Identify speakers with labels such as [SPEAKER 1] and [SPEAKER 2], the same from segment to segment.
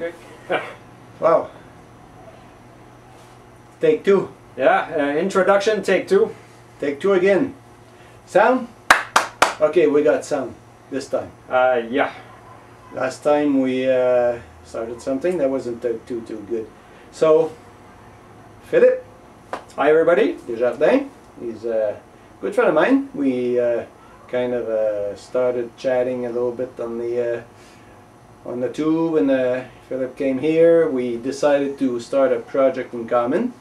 [SPEAKER 1] Okay.
[SPEAKER 2] Wow. Take two.
[SPEAKER 1] Yeah, introduction, take two.
[SPEAKER 2] Take two again. Sound? Okay, we got sound this time.
[SPEAKER 1] Yeah.
[SPEAKER 2] Last time we started something that wasn't too good. So, Philippe.
[SPEAKER 1] Hi everybody.
[SPEAKER 2] Desjardins. He's a good friend of mine. We kind of started chatting a little bit on the tube, and Philippe came here. We decided to start a project in common.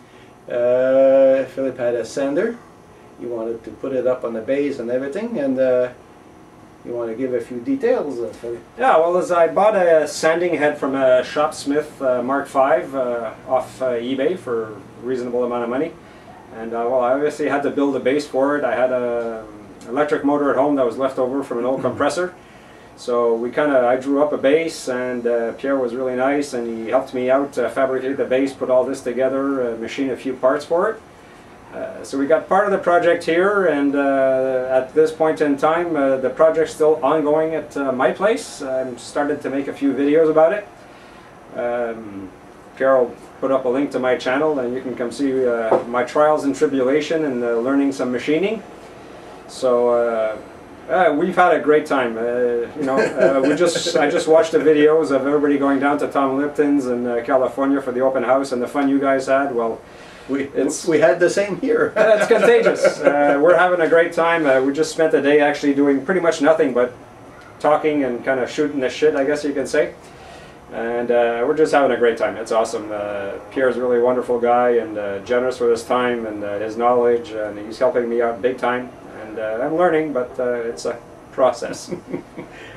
[SPEAKER 2] Philippe had a sander. He wanted to put it up on the base and everything, and you want to give a few details, Philippe?
[SPEAKER 1] Yeah, well, as I bought a sanding head from a Shopsmith Mark V off eBay for a reasonable amount of money, and well, I obviously had to build a base for it. I had a electric motor at home that was left over from an old compressor, so I drew up a base, and Pierre was really nice, and he helped me out fabricate the base, put all this together, machine a few parts for it. So we got part of the project here, and at this point in time the project's still ongoing at my place. I'm started to make a few videos about it. Pierre will put up a link to my channel, and you can come see my trials and tribulation and learning some machining. So we've had a great time. I just watched the videos of everybody going down to Tom Lipton's in California for the open house, and the fun you guys had. Well,
[SPEAKER 2] we had the same here.
[SPEAKER 1] It's contagious. We're having a great time. We just spent the day actually doing pretty much nothing but talking and kind of shooting the shit, I guess you can say. And we're just having a great time. It's awesome. Pierre's a really wonderful guy, and generous with his time and his knowledge, and he's helping me out big time. And I'm learning, but it's a process.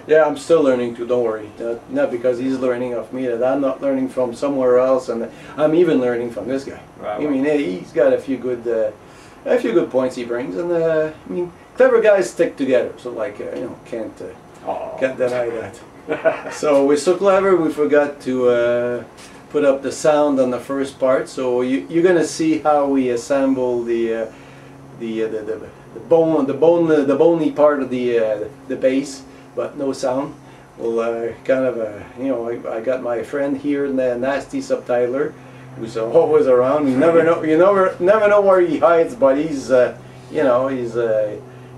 [SPEAKER 2] Yeah, I'm still learning too, don't worry. Not because he's learning of me, that I'm not learning from somewhere else, and I'm even learning from this guy.
[SPEAKER 1] Wow.
[SPEAKER 2] I mean, he's got a few good points he brings, and I mean, clever guys stick together, so like, can't deny that. So we're so clever, we forgot to put up the sound on the first part, so you're gonna see how we assemble the bony part of the base, but no sound. Well, I got my friend here, the nasty subtitler, who's always around. You never know where he hides, but he's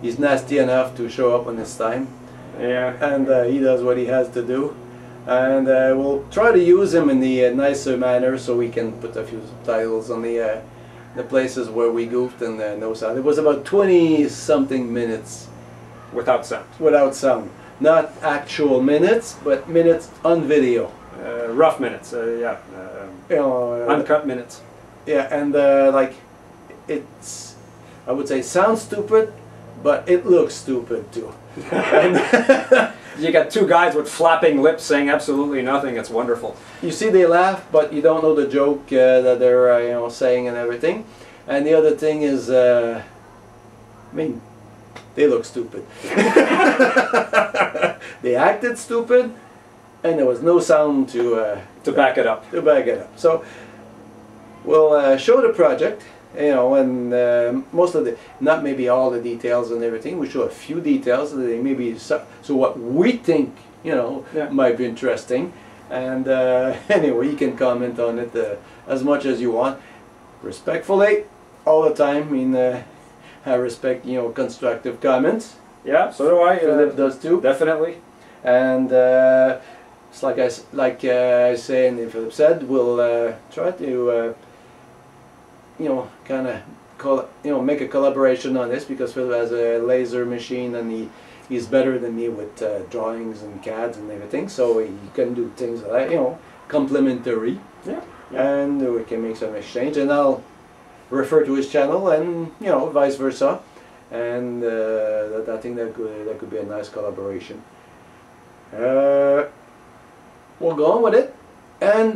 [SPEAKER 2] he's nasty enough to show up when it's time.
[SPEAKER 1] Yeah.
[SPEAKER 2] And he does what he has to do, and we'll try to use him in the nicer manner, so we can put a few subtitles on the places where we goofed and no sound. It was about 20-something minutes
[SPEAKER 1] Without sound.
[SPEAKER 2] Without sound. Not actual minutes, but minutes on video.
[SPEAKER 1] Rough minutes, yeah. Uncut minutes.
[SPEAKER 2] Yeah, and like, it's, I would say, sounds stupid, but it looks stupid too.
[SPEAKER 1] You got two guys with flapping lips saying absolutely nothing. It's wonderful.
[SPEAKER 2] You see, they laugh, but you don't know the joke that they're saying and everything. And the other thing is, I mean, they look stupid. They acted stupid, and there was no sound to
[SPEAKER 1] back it up.
[SPEAKER 2] To back it up. So we'll show the project, and most of the, not maybe all the details and everything. We show a few details, so they maybe so what we think might be interesting. And anyway, you can comment on it as much as you want, respectfully, all the time. I mean, I respect constructive comments.
[SPEAKER 1] Yeah, so do I.
[SPEAKER 2] Philippe does too.
[SPEAKER 1] Definitely.
[SPEAKER 2] And it's like I say, and Philippe said, we'll try to kind of make a collaboration on this, because Philippe has a laser machine, and he's better than me with drawings and CADs and everything, so he can do things like complementary.
[SPEAKER 1] Yeah.
[SPEAKER 2] And we can make some exchange, and I'll refer to his channel, and vice versa, and I think that could be a nice collaboration. We'll go on with it, and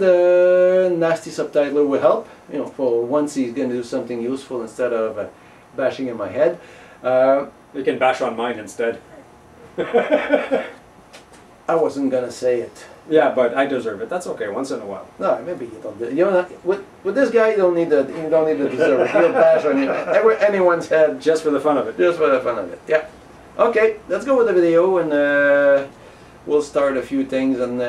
[SPEAKER 2] nasty subtitler will help. For once he's going to do something useful instead of bashing in my head.
[SPEAKER 1] You can bash on mine instead.
[SPEAKER 2] I wasn't gonna say it.
[SPEAKER 1] Yeah, but I deserve it. That's okay. Once in a while.
[SPEAKER 2] No, maybe you don't. With this guy, you don't need to deserve it. He'll bash on anyone's head
[SPEAKER 1] just for the fun of it.
[SPEAKER 2] Just for the fun of it. Yeah. Okay, let's go with the video, and we'll start a few things, and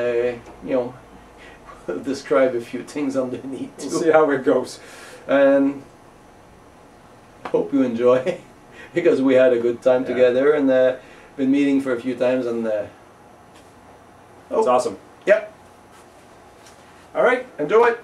[SPEAKER 2] describe a few things underneath too.
[SPEAKER 1] We'll see how it goes.
[SPEAKER 2] And hope you enjoy because we had a good time together and been meeting for a few times and
[SPEAKER 1] It's awesome.
[SPEAKER 2] Yep. All right, enjoy it.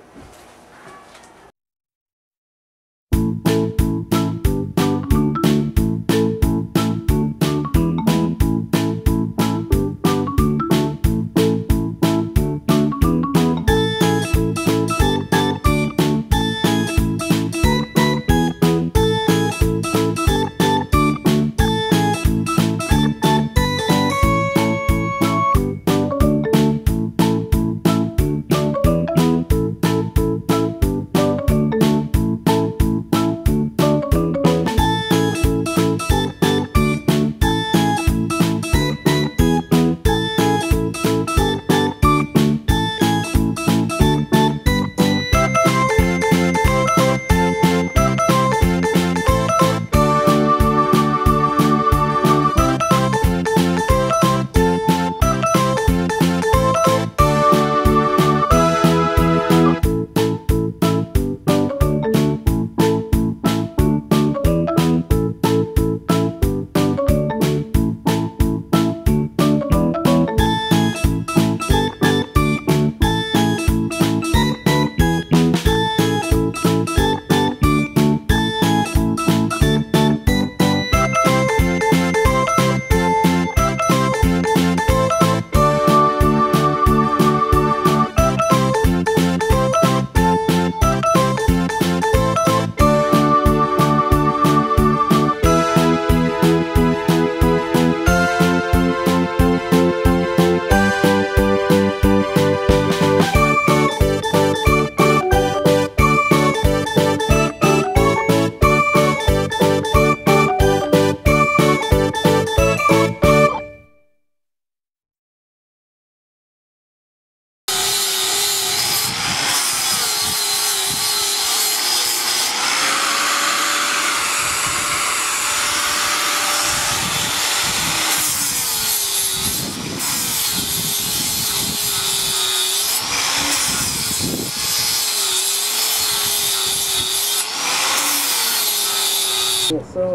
[SPEAKER 3] Ça,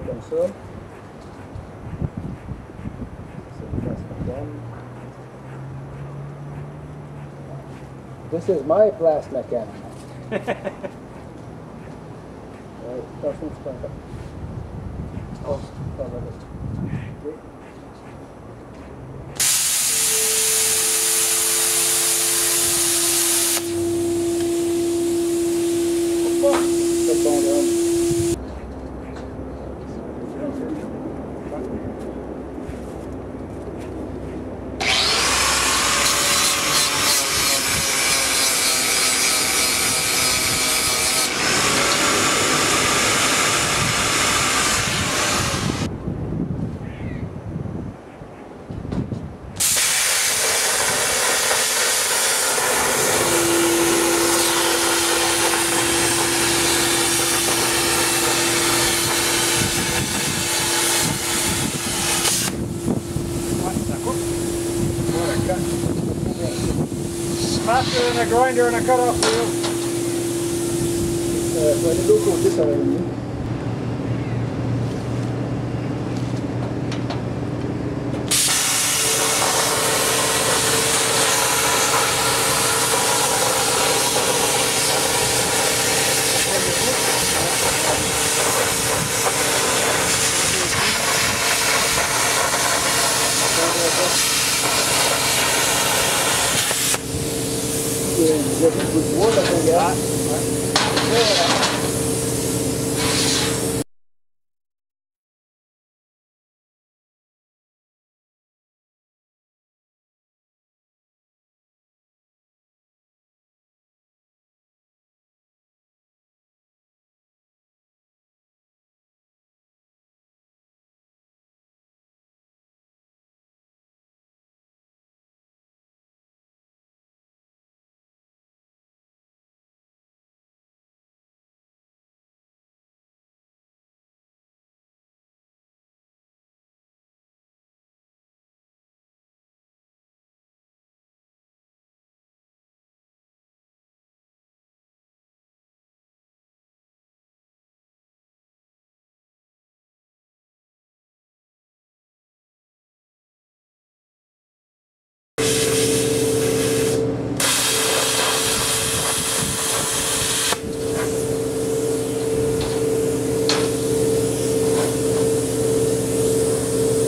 [SPEAKER 3] comme ça. This is my plasma can. Attention, tu peux faire. Oh, ça va aller. C'est bon là.
[SPEAKER 1] Faster than a grinder and a cut-off wheel.
[SPEAKER 3] Faut aller de l'autre côté, ça va aller mieux. Vous avez beaucoup de bois dans ton gars. Ouais.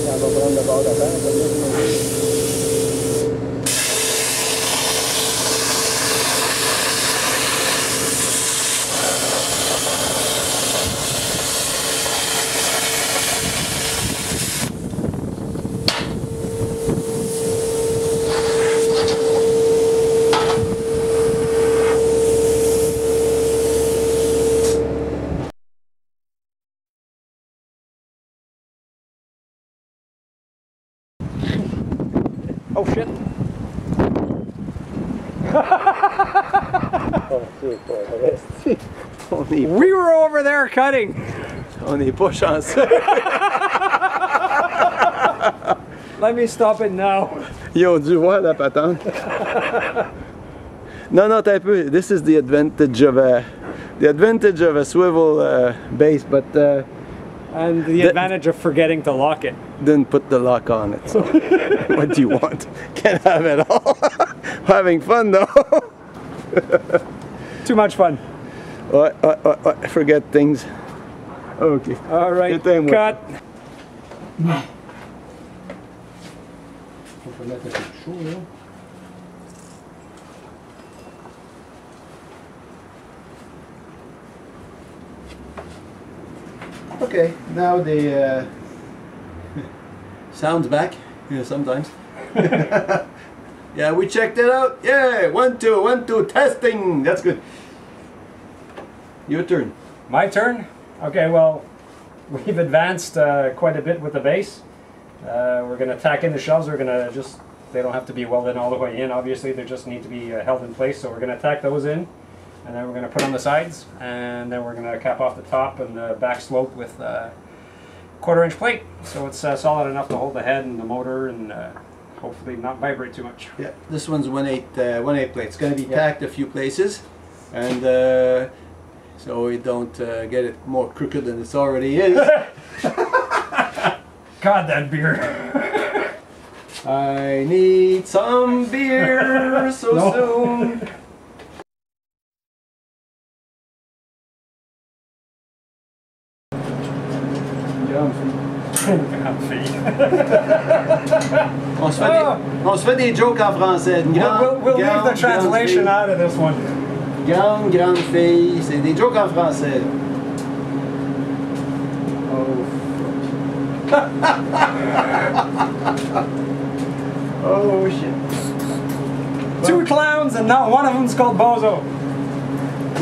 [SPEAKER 3] Ça va prendre le bord d'avant.
[SPEAKER 1] Oh shit!
[SPEAKER 3] Oh, c'est pas vrai.
[SPEAKER 2] On est,
[SPEAKER 1] We were over there cutting!
[SPEAKER 2] on est pas chanceux.
[SPEAKER 1] Let me stop it now.
[SPEAKER 2] Ils ont dû voir la patente. Non, non, t'as un peu. This is the advantage of a swivel base, but
[SPEAKER 1] And the advantage of forgetting to lock it.
[SPEAKER 2] didn't put the lock on it. So what do you want? Can't have it all. Having fun though.
[SPEAKER 1] Too much fun.
[SPEAKER 2] I forget things. Okay.
[SPEAKER 1] All right,
[SPEAKER 2] Good time,
[SPEAKER 1] cut.
[SPEAKER 2] Faut mettre un peu de chaud là. Okay, now the sound's back. Yeah, sometimes. Yeah, we checked it out. Yeah, 1, 2, 1, 2, testing. That's good. Your turn.
[SPEAKER 1] My turn? Okay, well, we've advanced quite a bit with the base. We're going to tack in the shelves. We're going to just, they don't have to be welded all the way in, obviously. They just need to be held in place. So we're going to tack those in. And then we're going to put on the sides. And then we're going to cap off the top and the back slope with 1/4-inch plate. So it's solid enough to hold the head and the motor and hopefully not vibrate too much.
[SPEAKER 2] Yeah, this one's 1/8 plate. It's going to be tacked a few places, and so we don't get it more crooked than it already is.
[SPEAKER 1] God, that beer.
[SPEAKER 2] I need some beer so
[SPEAKER 1] No.
[SPEAKER 2] soon. On se fait des jokes en français. Une grande,
[SPEAKER 1] We'll leave
[SPEAKER 2] grande,
[SPEAKER 1] the translation
[SPEAKER 2] grande
[SPEAKER 1] out of this one.
[SPEAKER 2] fille. Grande fille. C'est des jokes en français. Oh shit.
[SPEAKER 1] 2 clowns and not one of them's called Bozo.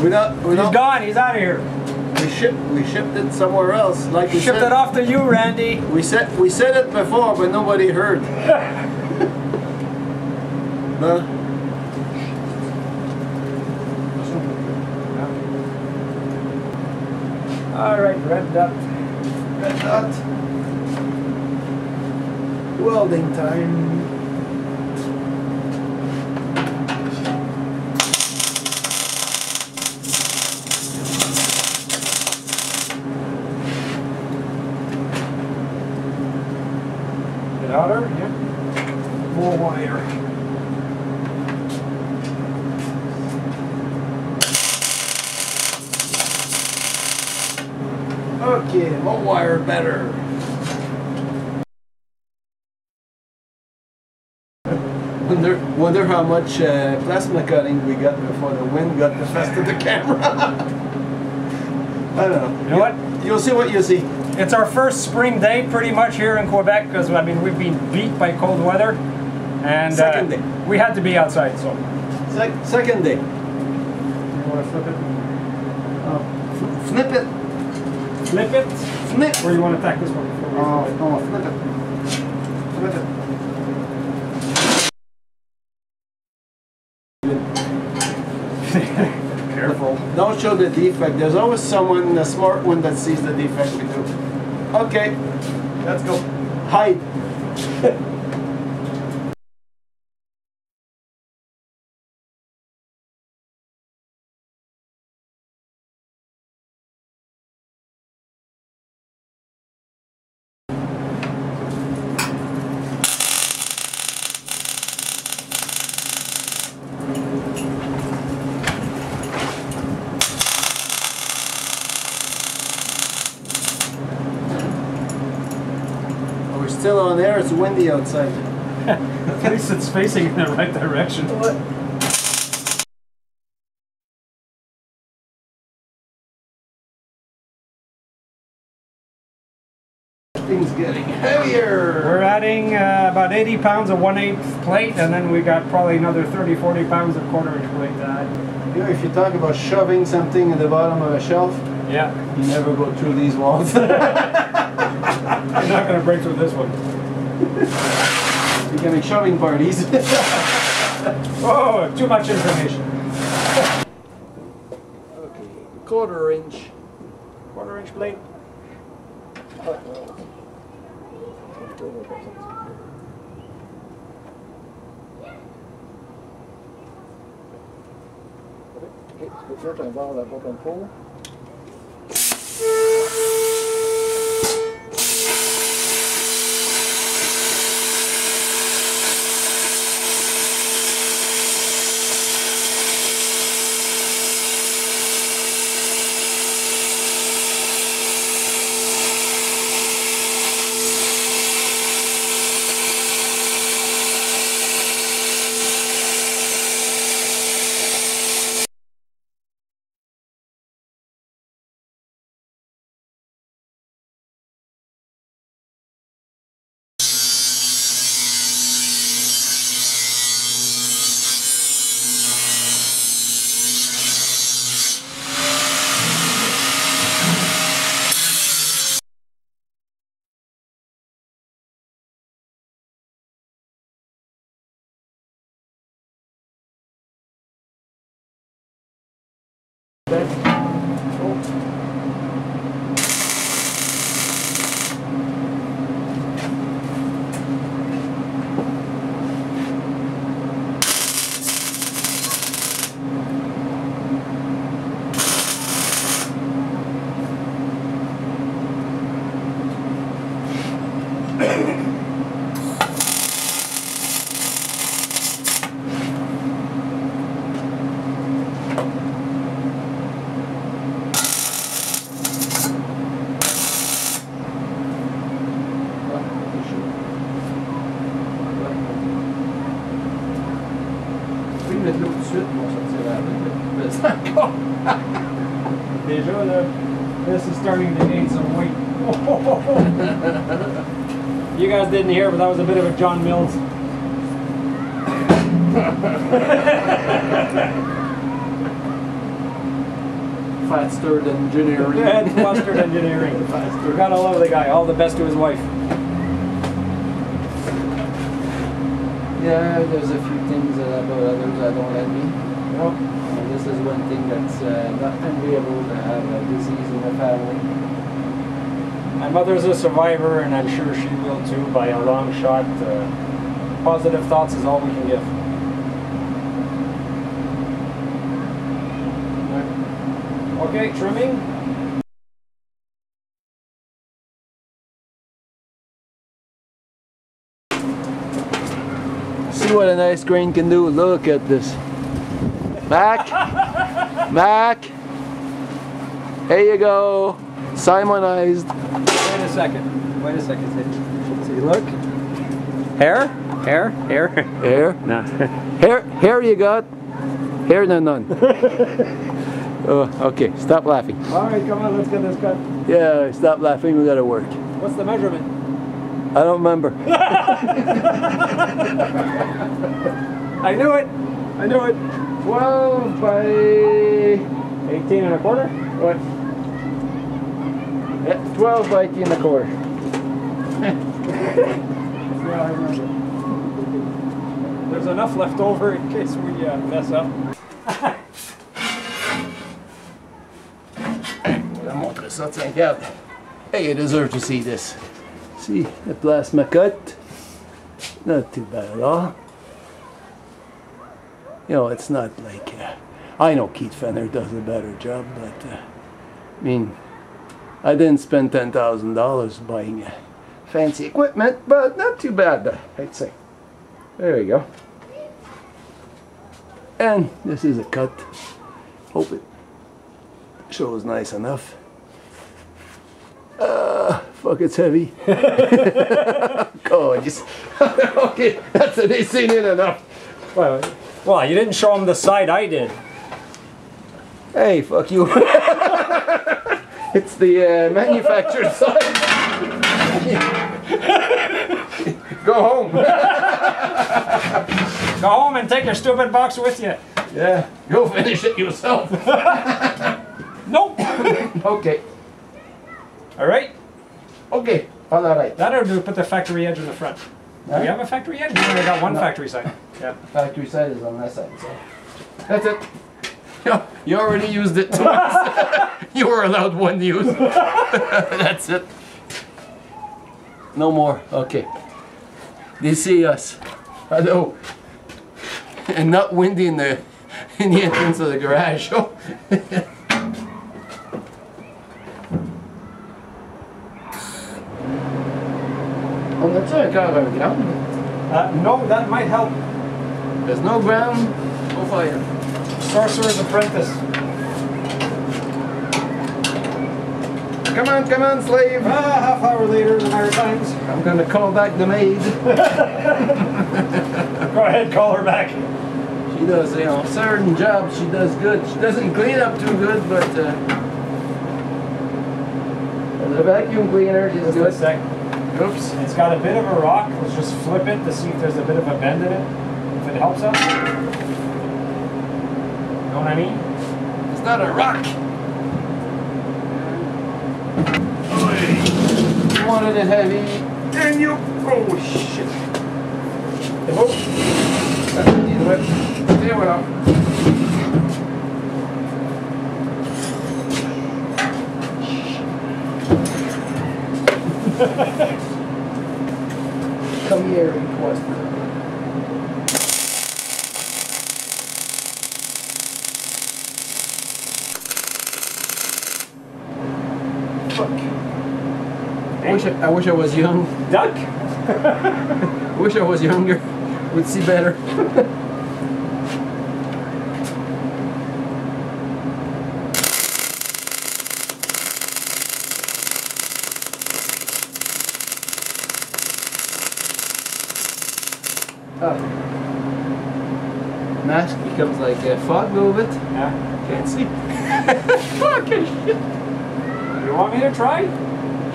[SPEAKER 2] We're
[SPEAKER 1] He's
[SPEAKER 2] not,
[SPEAKER 1] gone, he's out of here.
[SPEAKER 2] we shipped it somewhere else. Like we
[SPEAKER 1] Shipped
[SPEAKER 2] said,
[SPEAKER 1] it off to you, Randy.
[SPEAKER 2] we said it before, but nobody heard. Huh?
[SPEAKER 1] Alright, red dot.
[SPEAKER 2] Red dot. Welding time.
[SPEAKER 1] Bit hotter, yeah. More wire.
[SPEAKER 2] Okay, more wire better. Wonder how much plasma cutting we got before the wind got the best of the camera. I don't know.
[SPEAKER 1] You know what?
[SPEAKER 2] You'll see what you see.
[SPEAKER 1] It's our first spring day pretty much here in Quebec because I mean we've been beat by cold weather and
[SPEAKER 2] Second day.
[SPEAKER 1] we had to be outside, so.
[SPEAKER 2] Second day.
[SPEAKER 1] You want to flip it?
[SPEAKER 2] Flip it.
[SPEAKER 1] Flip it?
[SPEAKER 2] Flip.
[SPEAKER 1] Or you want to tack this one before we flip it?
[SPEAKER 2] No, flip it. Flip it.
[SPEAKER 1] Careful.
[SPEAKER 2] Don't show the defect. There's always someone, a smart one, that sees the defect we do. Okay, let's go. Hide. still on there. It's windy outside.
[SPEAKER 1] At least it's facing in the right direction.
[SPEAKER 2] What? Things getting heavier.
[SPEAKER 1] We're adding about 80 pounds of 1/8 plate, and then we got probably another 30-40 pounds of 1/4 inch plate to add.
[SPEAKER 2] You know, if you talk about shoving something in the bottom of a shelf,
[SPEAKER 1] Yeah.
[SPEAKER 2] you never go through these walls.
[SPEAKER 1] You're not going to break through this one.
[SPEAKER 2] You can make shoving parties.
[SPEAKER 1] Oh, too much information.
[SPEAKER 2] Okay, 1/4 inch.
[SPEAKER 1] 1/4 inch plate.
[SPEAKER 3] Tu peux faire voir la porte en pot.
[SPEAKER 2] Mettre l'eau tout de suite, on sortira avec encore.
[SPEAKER 1] Déjà, là, this is starting to gain some weight. You guys didn't hear, but that was a bit of a John Mills.
[SPEAKER 2] Fast-stirred engineering.
[SPEAKER 1] Yeah, mustard engineering. We gotta love the guy. All the best to his wife.
[SPEAKER 2] Yeah, there's a few things about others I don't envy.
[SPEAKER 1] Well,
[SPEAKER 2] And this is one thing that's not enviable, to have a disease in the family.
[SPEAKER 1] my mother's a survivor, and I'm sure she will too by a long shot. Positive thoughts is all we can give. Okay, trimming.
[SPEAKER 2] See what a nice grain can do. Look at this. Mac, Mac, here you go. Simonized.
[SPEAKER 1] Wait a second. Wait a second. See, look. Hair? Hair? Hair?
[SPEAKER 2] Hair?
[SPEAKER 1] No.
[SPEAKER 2] Hair you got. Hair none. Oh, okay, stop laughing.
[SPEAKER 1] All right, come on, let's get this cut.
[SPEAKER 2] Yeah, stop laughing, we gotta work.
[SPEAKER 1] What's the measurement?
[SPEAKER 2] I don't remember.
[SPEAKER 1] I knew it. I knew it.
[SPEAKER 2] 12 by
[SPEAKER 1] 18 and a quarter?
[SPEAKER 2] what? Yeah, 12 by 18 and a quarter.
[SPEAKER 1] Yeah, I remember. There's enough left over in case we mess up.
[SPEAKER 2] La montre ça, tiens, regarde. Hey, you deserve to see this. See, the plasma cut. Not too bad at all. You know, it's not like... I know Keith Fenner does a better job, but... I mean, I didn't spend $10,000 buying fancy equipment, but not too bad, I'd say. There you go. And this is a cut. Hope it shows nice enough. fuck, it's heavy. God, just okay. That's it. They seen it enough.
[SPEAKER 1] Well, you didn't show him the side I did.
[SPEAKER 2] Hey, fuck you. It's the manufactured side. Go home.
[SPEAKER 1] Go home and take your stupid box with you.
[SPEAKER 2] Yeah, go finish it yourself.
[SPEAKER 1] Nope.
[SPEAKER 2] Okay.
[SPEAKER 1] All right.
[SPEAKER 2] Okay. All right.
[SPEAKER 1] That or do we put the factory edge in the front? Do we have a factory edge? We only got one factory side. Yeah.
[SPEAKER 2] Factory side is on that side. So that's it. You already used it twice. You were allowed one use. That's it. No more. Okay. They see us. Hello. And not windy in the entrance of the garage. On a-tu encore un ground?
[SPEAKER 1] No, that might help.
[SPEAKER 2] There's no ground, no fire.
[SPEAKER 1] Sorcerer's Apprentice.
[SPEAKER 2] Come on, slave!
[SPEAKER 1] Half hour later, the Maritimes.
[SPEAKER 2] I'm gonna call back the maid.
[SPEAKER 1] Go ahead, call her back.
[SPEAKER 2] She does, you know, certain jobs she does good. She doesn't clean up too good, but the vacuum cleaner is
[SPEAKER 1] Just
[SPEAKER 2] good.
[SPEAKER 1] a sec.
[SPEAKER 2] Oops.
[SPEAKER 1] It's got a bit of a rock. Let's just flip it to see if there's a bit of a bend in it. If it helps us. Know what I mean?
[SPEAKER 2] It's not a rock. You wanted it heavy, and you. Oh shit. C'est beau. Et voilà. Come here, requester. Fuck. I wish I was young.
[SPEAKER 1] Duck?
[SPEAKER 2] Wish I was younger. Would see better. Mask becomes like a fog a little bit.
[SPEAKER 1] Yeah.
[SPEAKER 2] Can't see. Fucking shit.
[SPEAKER 1] You want me to try?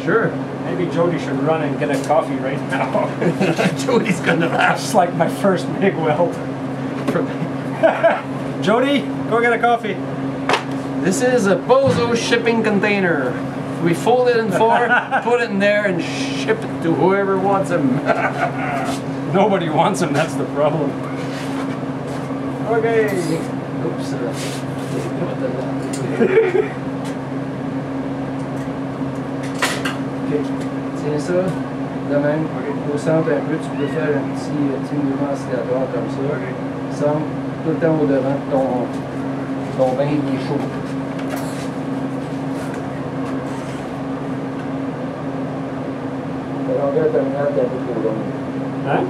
[SPEAKER 2] Sure.
[SPEAKER 1] Maybe Jody should run and get a coffee right now.
[SPEAKER 2] Jody's gonna laugh.
[SPEAKER 1] That's like my first big weld. Jody, go get a coffee.
[SPEAKER 2] This is a Bozo shipping container. We fold it in four, put it in there, and ship it to whoever wants them.
[SPEAKER 1] Nobody wants them, that's the problem. Okay.
[SPEAKER 2] Oops. Ok. Tiens ça, de même. Au centre un peu, tu peux faire un petit mouvement oscillatoire comme ça. Centre, tout le temps au devant, ton bain il est chaud. Ta longueur terminale est un peu trop longue.
[SPEAKER 1] Hein?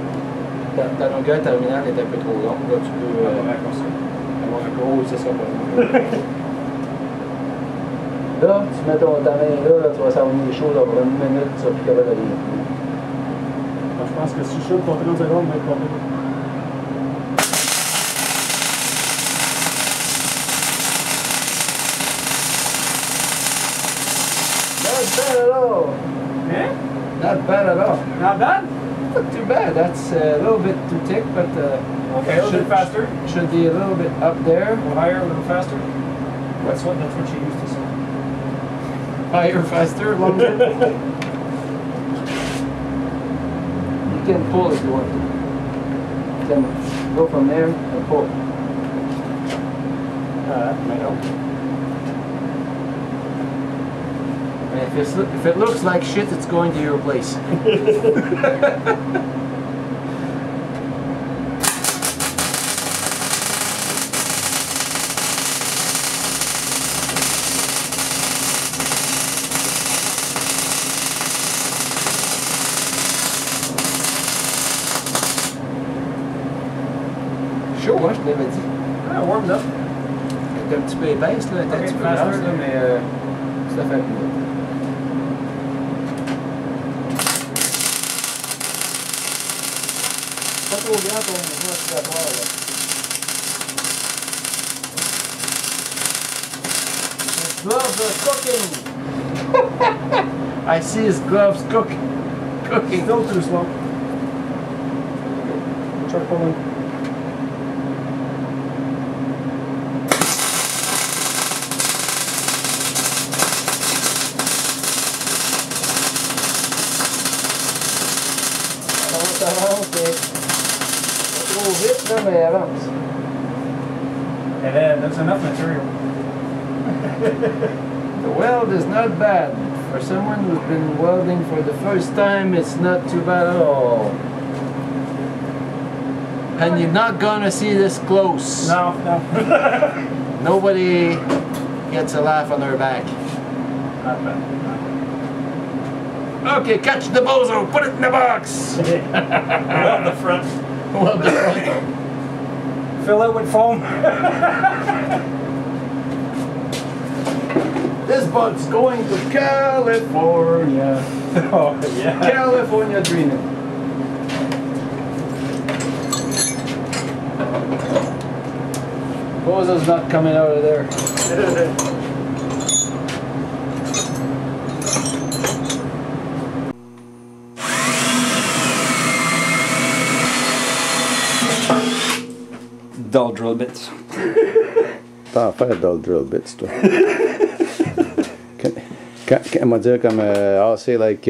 [SPEAKER 2] Ta longueur terminale est un peu trop longue. Là, tu peux avoir un gros, ça sera pas long. Là, tu mets ta main là, tu vas s'ennuyer chaud dans 1 minute, tu vas plus capable d'aller.
[SPEAKER 1] Je pense que si je shoot pour 30 secondes, mais pas plus.
[SPEAKER 2] Not bad at all.
[SPEAKER 1] Eh?
[SPEAKER 2] Not bad at all.
[SPEAKER 1] Not bad?
[SPEAKER 2] Not too bad. That's a little bit too thick, but
[SPEAKER 1] Okay, a little bit faster.
[SPEAKER 2] Should be a little bit up there.
[SPEAKER 1] A little higher, a little faster. That's what she used to say.
[SPEAKER 2] Higher, faster, longer. You can pull if you want to. You can go from there and pull.
[SPEAKER 1] That might help.
[SPEAKER 2] And if it looks like shit, it's going to your place. Chaud, hein, je te l'avais dit.
[SPEAKER 1] Ah, warmed up.
[SPEAKER 2] Elle est un petit peu épaisse, là, elle est un petit peu grasse, là, mais ça fait un peu.
[SPEAKER 3] Pas trop bien ton mouvement respiratoire là. His gloves are cooking! I see his gloves cooking.
[SPEAKER 1] Still too slow. Try pulling.
[SPEAKER 3] Avance, pas trop vite là, mais avance.
[SPEAKER 1] And then there's enough material.
[SPEAKER 3] The weld is not bad. For someone who's been welding for the first time, it's not too bad at all. And you're not gonna see this close.
[SPEAKER 1] No, no.
[SPEAKER 3] Nobody gets a laugh on their back.
[SPEAKER 1] Not bad.
[SPEAKER 3] Okay, catch the bozo, put it in the box.
[SPEAKER 1] Weld the front.
[SPEAKER 3] Weld the front.
[SPEAKER 1] Fill it with foam.
[SPEAKER 3] This bug's going to California.
[SPEAKER 1] Oh, yeah.
[SPEAKER 3] California dreaming. Bozo's not coming out of there.
[SPEAKER 1] Dull drill bits.
[SPEAKER 2] T'en fais dull drill bits, toi. On va dire comme, I'll say like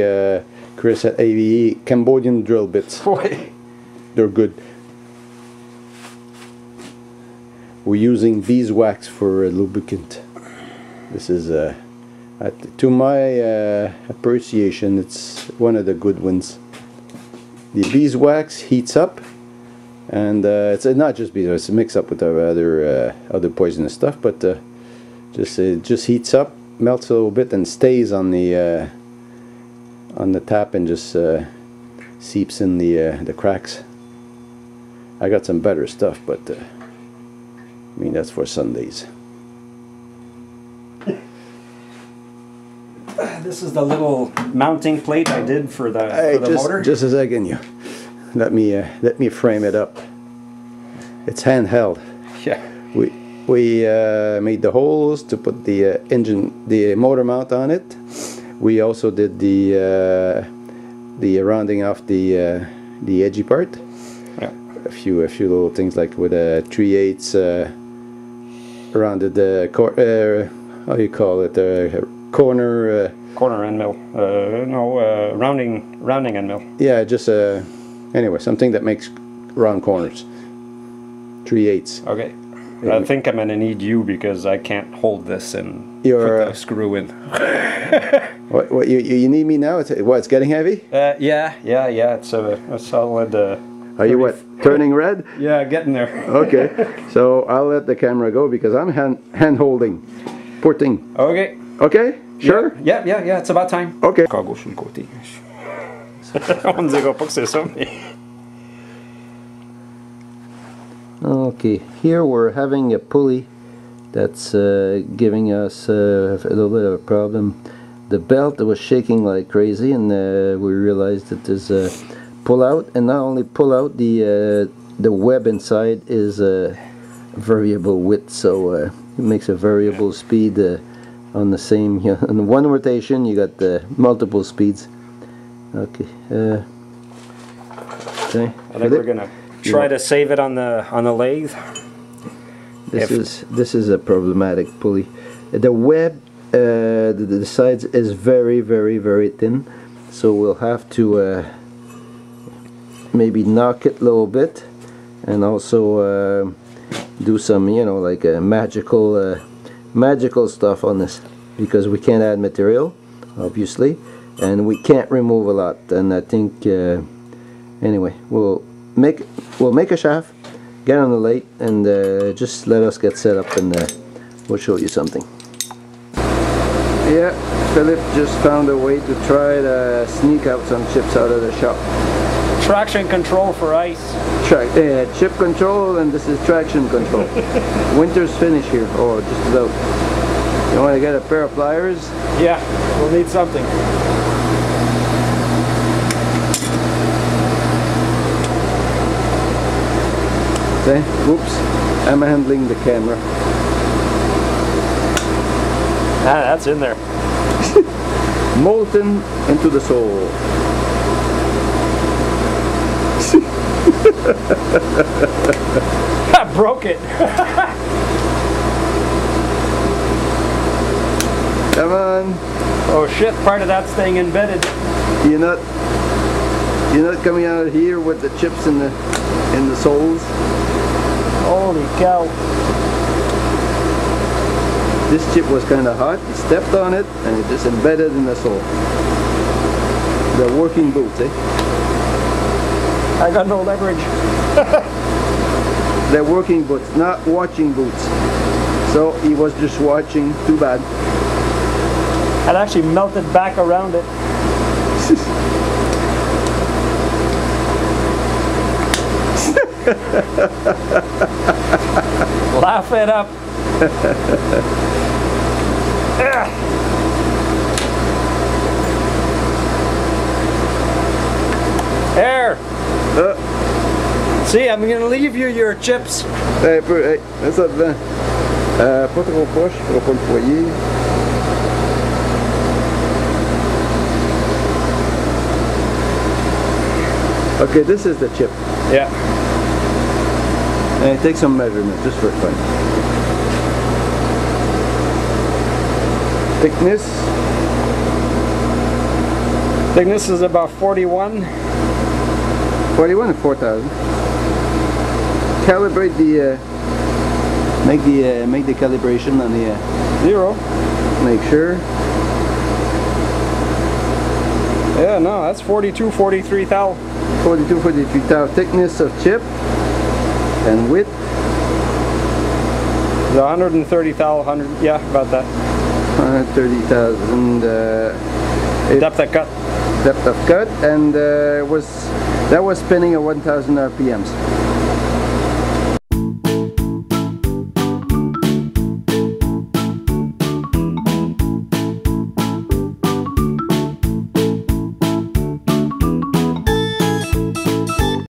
[SPEAKER 2] Chris at AVE, Cambodian drill bits. They're good. We're using beeswax for lubricant. This is, to my appreciation, it's one of the good ones. The beeswax heats up, and it's not just beeswax; it's mixed up with other poisonous stuff. But it just heats up, melts a little bit, and stays on the tap, and just seeps in the cracks. I got some better stuff, but I mean that's for Sundays.
[SPEAKER 1] This is the little mounting plate I did for the motor.
[SPEAKER 2] Just a second, you. Let me frame it up. It's handheld.
[SPEAKER 1] Yeah.
[SPEAKER 2] We made the holes to put the motor mount on it. We also did the rounding off the edgy part.
[SPEAKER 1] Yeah.
[SPEAKER 2] A few little things like with a 3/8 rounded how you call it, corner.
[SPEAKER 1] Corner end mill. Rounding end mill.
[SPEAKER 2] Yeah, just anyway, something that makes round corners. 3/8.
[SPEAKER 1] Okay. I think I'm gonna need you because I can't hold this and put the screw in.
[SPEAKER 2] What you need me now? It's getting heavy?
[SPEAKER 1] Yeah. It's a solid.
[SPEAKER 2] Are you what? Turning red?
[SPEAKER 1] Yeah, getting there.
[SPEAKER 2] Okay. So I'll let the camera go because I'm hand holding. Porting.
[SPEAKER 1] Okay.
[SPEAKER 2] Okay? Sure?
[SPEAKER 1] Yeah, it's about time.
[SPEAKER 2] Okay.
[SPEAKER 1] Cargo sur le côté. On ne dira pas que c'est ça, mais...
[SPEAKER 3] Okay, here we're having a pulley that's giving us a little bit of a problem. The belt was shaking like crazy, and we realized that there's a pull out, and not only pull out, the web inside is variable width, so it makes a variable speed on the same. In one rotation, you got the multiple speeds. Okay. Okay.
[SPEAKER 1] I think we're gonna try to save it on the lathe.
[SPEAKER 3] This is a problematic pulley. The web, the sides is very thin, so we'll have to maybe knock it a little bit, and also do some, like a magical stuff on this, because we can't add material, obviously, and we can't remove a lot. And I think anyway, we'll make a shaft, get on the lathe, and just let us get set up, and we'll show you something. Yeah, Philippe just found a way to try to sneak out some chips out of the shop.
[SPEAKER 1] Traction control for ice.
[SPEAKER 3] Chip control, and this is traction control. Winter's finish here, or just about. You want to get a pair of pliers?
[SPEAKER 1] Yeah, we'll need something.
[SPEAKER 3] Okay, whoops, I'm handling the camera.
[SPEAKER 1] Ah, that's in there.
[SPEAKER 3] Molten into the soul.
[SPEAKER 1] I broke it.
[SPEAKER 3] Come on.
[SPEAKER 1] Oh shit, part of that's staying embedded.
[SPEAKER 3] You're not coming out here with the chips in the soles.
[SPEAKER 1] Holy cow.
[SPEAKER 3] This chip was kind of hot. He stepped on it and it just embedded in the sole. They're working boots, eh?
[SPEAKER 1] I got no leverage.
[SPEAKER 3] They're working boots, not watching boots. So he was just watching. Too bad.
[SPEAKER 1] It actually melted back around it. Laugh it up. There. See, I'm gonna leave you your chips.
[SPEAKER 3] Hey, mets ça dedans. Pas trop proche, pour pas le foyer. Okay, this is the chip.
[SPEAKER 1] Yeah.
[SPEAKER 3] And take some measurement just for fun. Thickness.
[SPEAKER 1] Thickness is about 41.
[SPEAKER 3] 41 and 4,000. Calibrate the make the calibration on the
[SPEAKER 1] 0.
[SPEAKER 3] make sure.
[SPEAKER 1] Yeah, no, that's 42, 43 thou.
[SPEAKER 3] 42, 43 thou. Thickness of chip and width.
[SPEAKER 1] The 130 thou, 100. Yeah, about that.
[SPEAKER 3] 130,000.
[SPEAKER 1] Depth of cut.
[SPEAKER 3] Depth of cut, and that was spinning at 1,000 RPMs.